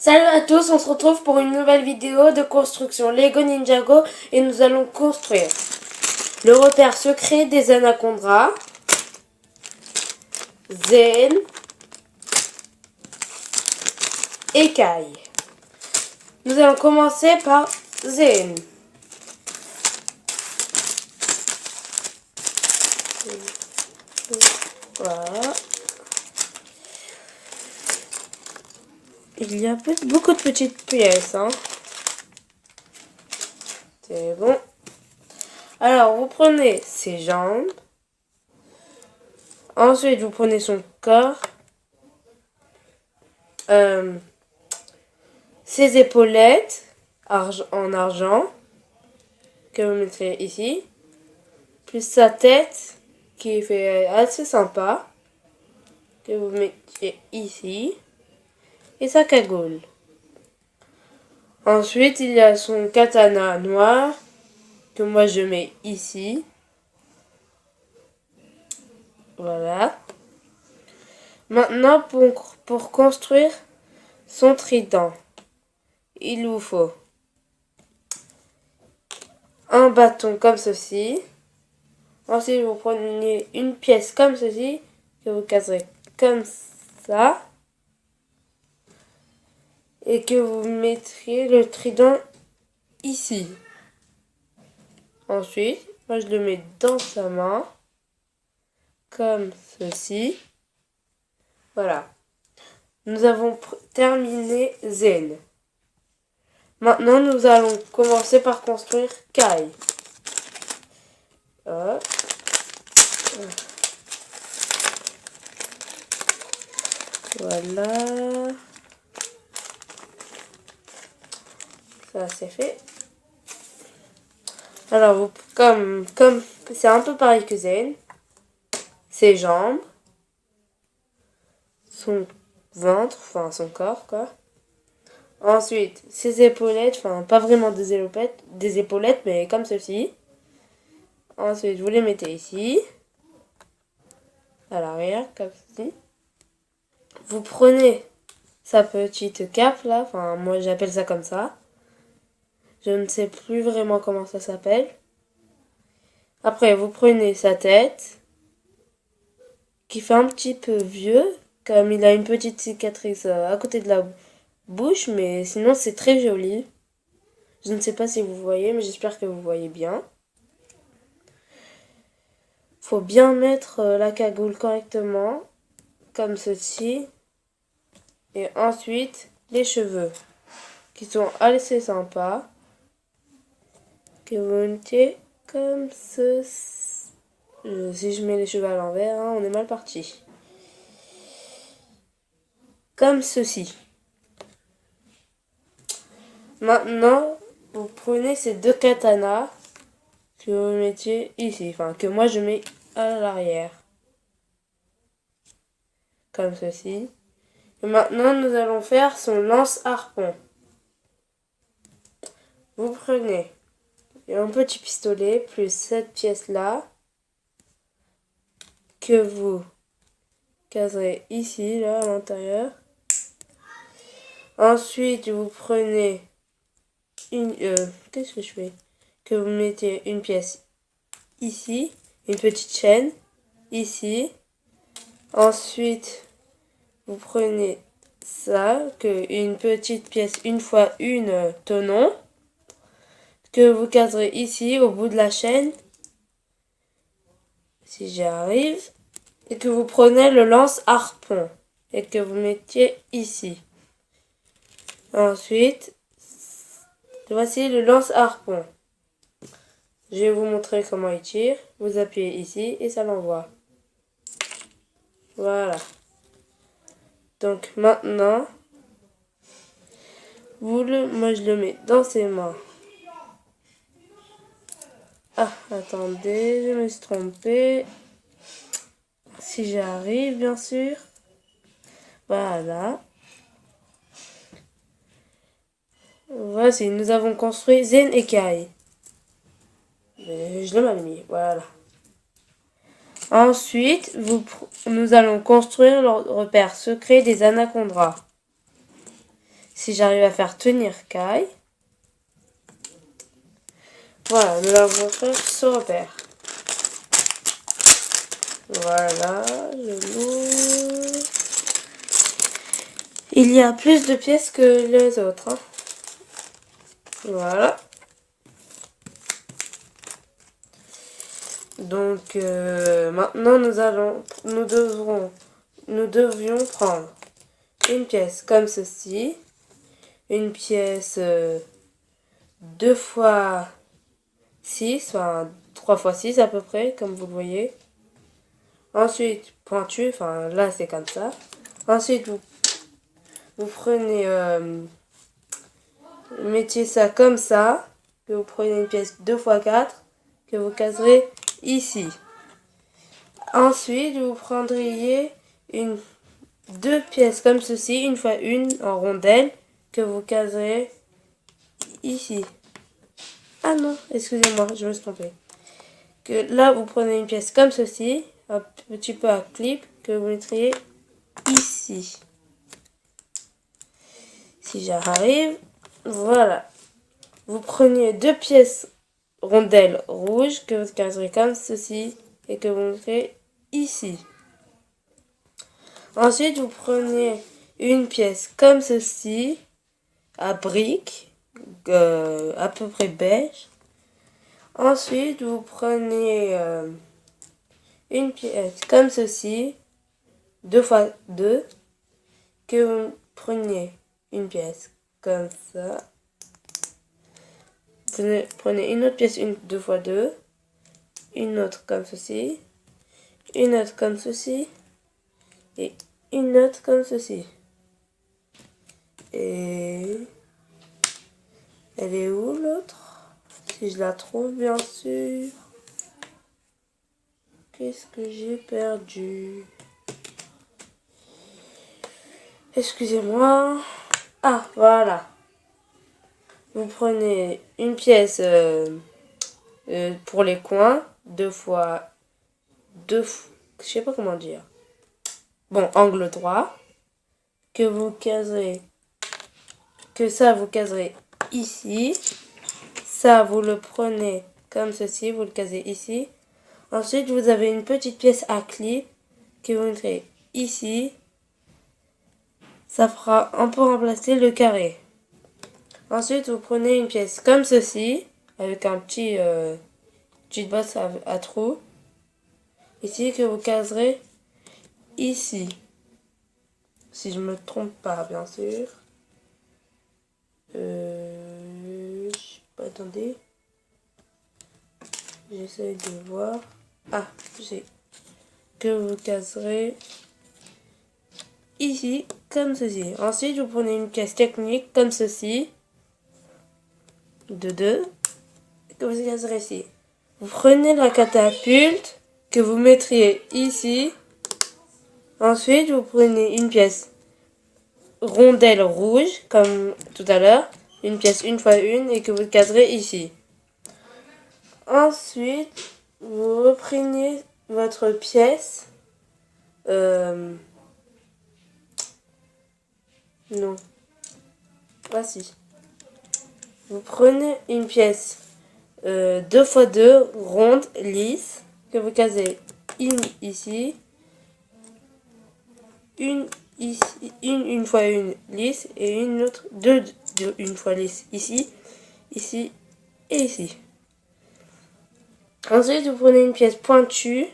Salut à tous, on se retrouve pour une nouvelle vidéo de construction Lego Ninjago et nous allons construire le repère secret des anacondas, Zen et Kai. Nous allons commencer par Zen. Voilà. Il y a beaucoup de petites pièces, hein. C'est bon. Alors, vous prenez ses jambes. Ensuite, vous prenez son corps. Ses épaulettes en argent que vous mettrez ici. Plus sa tête qui fait assez sympa que vous mettiez ici. Et sa cagoule. Ensuite, il y a son katana noir que moi je mets ici. Voilà. Maintenant, pour construire son trident, il vous faut un bâton comme ceci. Ensuite, vous prenez une pièce comme ceci que vous caserez comme ça. Et que vous mettriez le trident ici. Ensuite, moi je le mets dans sa main, comme ceci. Voilà. Nous avons terminé Zen. Maintenant, nous allons commencer par construire Kai. Hop. Voilà. Ça c'est fait. Alors, comme c'est un peu pareil que Zen, ses jambes, son ventre, enfin son corps, quoi. Ensuite, ses épaulettes, enfin pas vraiment des épaulettes, mais comme ceci. Ensuite, vous les mettez ici, à l'arrière, comme ceci. Vous prenez sa petite cape là, enfin moi j'appelle ça comme ça. Je ne sais plus vraiment comment ça s'appelle. Après, vous prenez sa tête, qui fait un petit peu vieux, comme il a une petite cicatrice à côté de la bouche, mais sinon c'est très joli. Je ne sais pas si vous voyez, mais j'espère que vous voyez bien. Faut bien mettre la cagoule correctement, comme ceci. Et ensuite, les cheveux, qui sont assez sympas, que vous mettez comme ceci. Si je mets les cheveux à l'envers, hein, on est mal parti. Comme ceci. Maintenant, vous prenez ces deux katanas que vous mettiez ici, enfin que moi je mets à l'arrière. Comme ceci. Et maintenant, nous allons faire son lance-harpon. Vous prenez un petit pistolet plus cette pièce-là que vous caserez ici, là, à l'intérieur. Ensuite, vous prenez une... qu'est-ce que je fais? Que vous mettez une pièce ici, une petite chaîne ici. Ensuite, vous prenez ça, une petite pièce, une fois une tenon, que vous caserez ici, au bout de la chaîne, si j'y arrive, et que vous prenez le lance-harpon, et que vous mettiez ici. Ensuite, voici le lance-harpon. Je vais vous montrer comment il tire. Vous appuyez ici, et ça l'envoie. Voilà. Donc maintenant, moi je le mets dans ses mains. Ah, attendez, je me suis trompée. Si j'y arrive, bien sûr. Voilà. Voici, nous avons construit Zen et Kai. Je l'ai mal mis, voilà. Ensuite, nous allons construire le repère secret des anacondas. si j'arrive à faire tenir Kai. Voilà, nous allons faire ce repère. Voilà, je l'ouvre. Il y a plus de pièces que les autres. Hein. Voilà. Donc maintenant nous devions prendre une pièce comme ceci, une pièce 2 fois 6, enfin 3 fois 6 à peu près, comme vous le voyez. Ensuite, pointu, enfin là c'est comme ça. Ensuite, vous prenez, mettez ça comme ça, que vous prenez une pièce 2 fois 4, que vous caserez ici. Ensuite, vous prendriez deux pièces comme ceci, une fois une en rondelle, que vous caserez ici. Ah non, excusez-moi, je me suis trompée. Que là, vous prenez une pièce comme ceci, un petit peu à clip, que vous mettriez ici. Si j'arrive, voilà. Vous prenez deux pièces rondelles rouges, que vous caserez comme ceci, et que vous mettrez ici. Ensuite, vous prenez une pièce comme ceci, à briques, à peu près beige. Ensuite, vous prenez une pièce comme ceci, 2 fois 2, que vous preniez une pièce comme ça. Vous prenez une autre pièce 2 fois 2, une autre comme ceci, une autre comme ceci, et une autre comme ceci. Et elle est où l'autre? Si je la trouve, bien sûr. Qu'est-ce que j'ai perdu? Excusez-moi. Ah, voilà. Vous prenez une pièce pour les coins, 2 fois 2, je sais pas comment dire. Bon, angle droit, que vous caserez, que ça vous caserez ici. Ça, vous le prenez comme ceci, vous le casez ici. Ensuite, vous avez une petite pièce à clip que vous mettrez ici. Ça fera un peu remplacer le carré. Ensuite, vous prenez une pièce comme ceci, avec un petite bosse à trous. Ici, que vous caserez ici. Si je me trompe pas, bien sûr. Attendez. J'essaye de voir. Ah, j'ai. Que vous caserez ici, comme ceci. Ensuite, vous prenez une pièce technique, comme ceci. De 2. Que vous caserez ici. Vous prenez la catapulte, que vous mettriez ici. Ensuite, vous prenez une pièce rondelle rouge, comme tout à l'heure. Une pièce 1 fois 1 et que vous caserez ici. Ensuite, vous reprenez votre pièce. Non. Voici. Vous prenez une pièce 2 fois 2 ronde, lisse, que vous casez ici. Une fois une lisse et une autre, deux une fois lisse ici, ici et ici. Ensuite, vous prenez une pièce pointue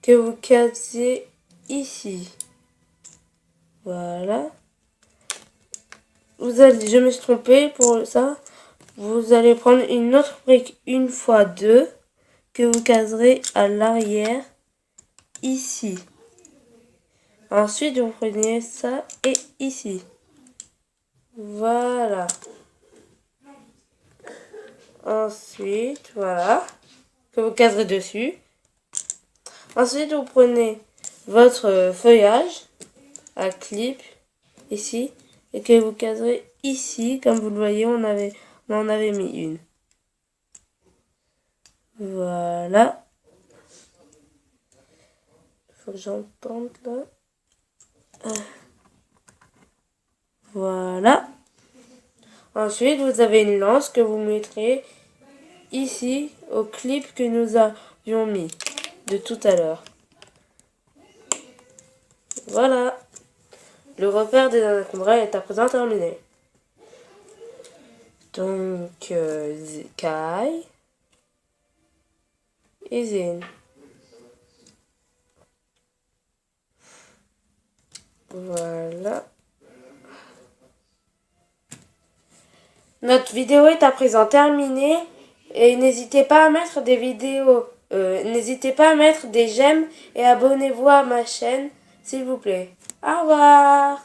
que vous casez ici. Voilà. Je me suis trompée pour ça. Vous allez prendre une autre brique 1 fois 2 que vous caserez à l'arrière ici. Ensuite, vous prenez ça et ici. Voilà. Ensuite, voilà. Que vous caserez dessus. Ensuite, vous prenez votre feuillage à clip ici et que vous caserez ici. Comme vous le voyez, on en avait mis une. Voilà. Faut que j'entende là. Ensuite, vous avez une lance que vous mettrez ici au clip que nous avions mis de tout à l'heure. Voilà. Le repère des encombrés est à présent terminé. Donc, Kai et Zin. Voilà. Notre vidéo est à présent terminée et n'hésitez pas à mettre des vidéos, n'hésitez pas à mettre des j'aime et abonnez-vous à ma chaîne, s'il vous plaît. Au revoir.